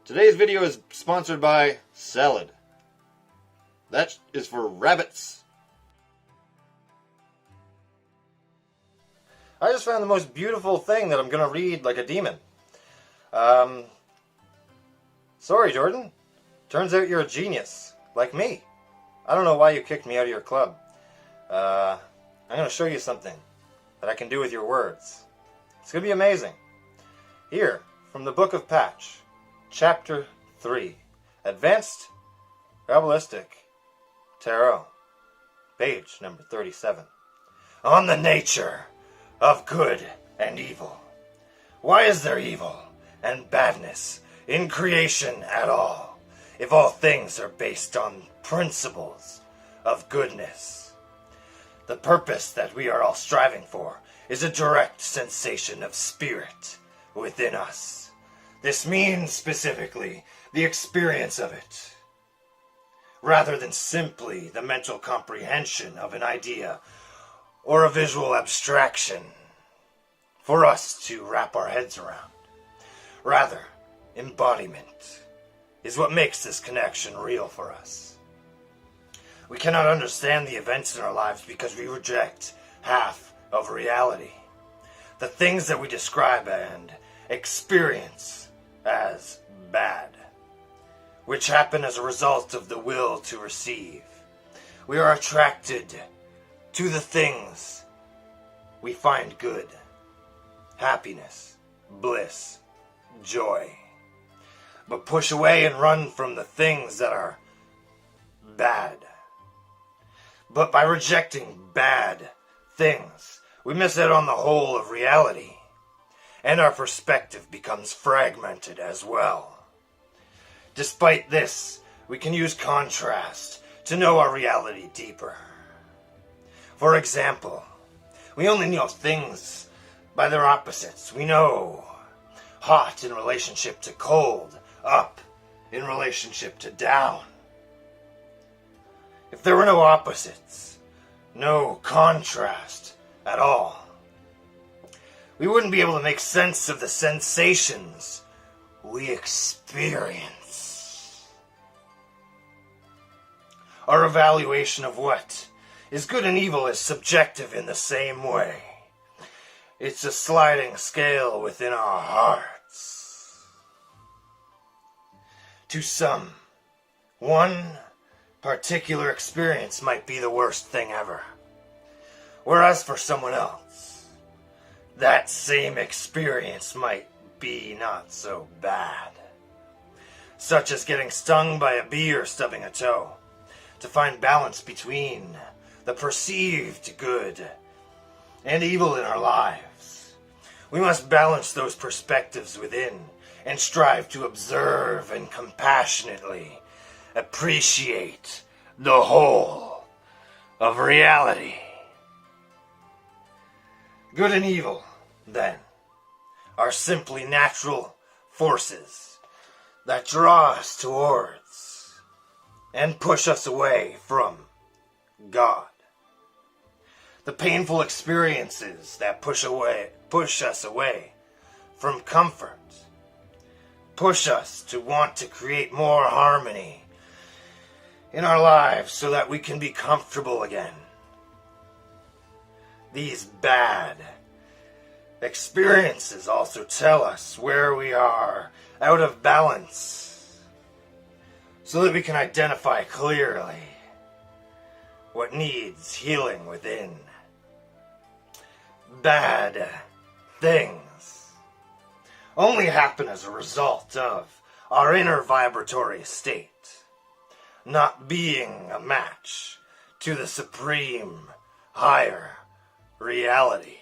Today's video is sponsored by salad. That is for rabbits. I just found the most beautiful thing that I'm going to read like a demon. Sorry, Jordan. Turns out you're a genius, like me. I don't know why you kicked me out of your club. I'm going to show you something that I can do with your words. It's going to be amazing. Here, from the Book of Patch, Chapter 3, Advanced Kabbalistic Tarot, page number 37. On the nature of good and evil. Why is there evil and badness in creation at all, if all things are based on principles of goodness? The purpose that we are all striving for is a direct sensation of spirit within us. This means specifically the experience of it, rather than simply the mental comprehension of an idea or a visual abstraction for us to wrap our heads around. Rather, embodiment is what makes this connection real for us. We cannot understand the events in our lives because we reject half of reality. The things that we describe and experience as bad, which happen as a result of the will to receive. We are attracted to the things we find good, happiness, bliss, joy, but push away and run from the things that are bad. But by rejecting bad things, we miss out on the whole of reality, and our perspective becomes fragmented as well. Despite this, we can use contrast to know our reality deeper. For example, we only know things by their opposites. We know hot in relationship to cold, up in relationship to down. If there were no opposites, no contrast at all, we wouldn't be able to make sense of the sensations we experience. Our evaluation of what is good and evil is subjective in the same way. It's a sliding scale within our hearts. To some, one particular experience might be the worst thing ever, whereas for someone else, that same experience might be not so bad. Such as getting stung by a bee or stubbing a toe. To find balance between the perceived good and evil in our lives, we must balance those perspectives within and strive to observe and compassionately appreciate the whole of reality. Good and evil, then, are simply natural forces that draw us towards and push us away from God. The painful experiences that push us away from comfort, push us to want to create more harmony in our lives so that we can be comfortable again. These bad experiences also tell us where we are out of balance, so that we can identify clearly what needs healing within. Bad things only happen as a result of our inner vibratory state not being a match to the supreme, higher reality.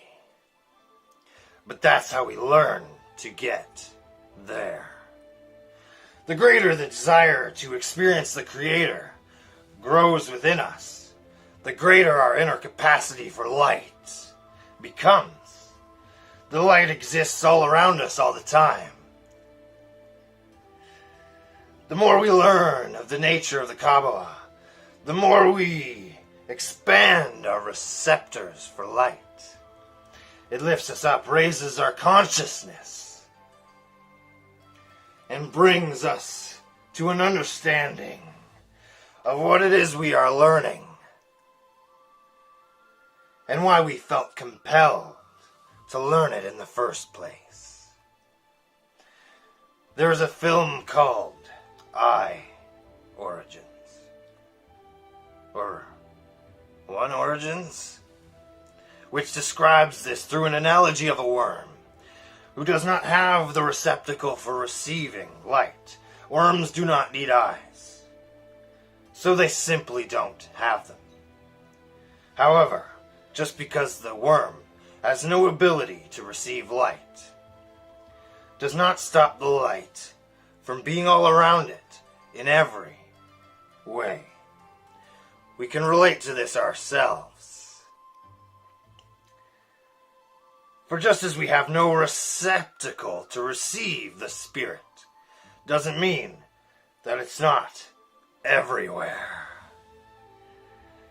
But that's how we learn to get there. The greater the desire to experience the Creator grows within us, the greater our inner capacity for light becomes. The light exists all around us all the time. The more we learn of the nature of the Kabbalah, the more we expand our receptors for light. It lifts us up, raises our consciousness, and brings us to an understanding of what it is we are learning and why we felt compelled to learn it in the first place. There is a film called Origins. Or One Origins? Which describes this through an analogy of a worm who does not have the receptacle for receiving light. Worms do not need eyes, so they simply don't have them. However, just because the worm has no ability to receive light does not stop the light from being all around it in every way. We can relate to this ourselves. For just as we have no receptacle to receive the Spirit, doesn't mean that it's not everywhere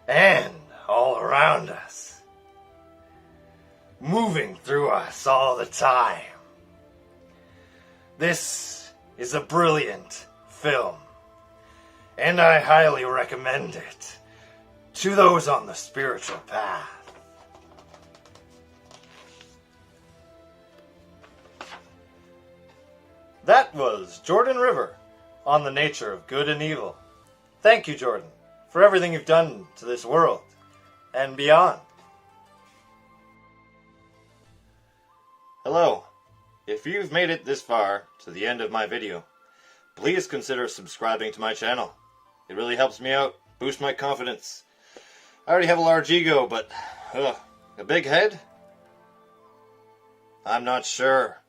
and all around us, moving through us all the time. This is a brilliant film, and I highly recommend it to those on the spiritual path. That was Jordan River on the nature of good and evil. Thank you, Jordan, for everything you've done to this world and beyond. Hello. If you've made it this far to the end of my video, please consider subscribing to my channel. It really helps me out, boosts my confidence. I already have a large ego, but a big head? I'm not sure.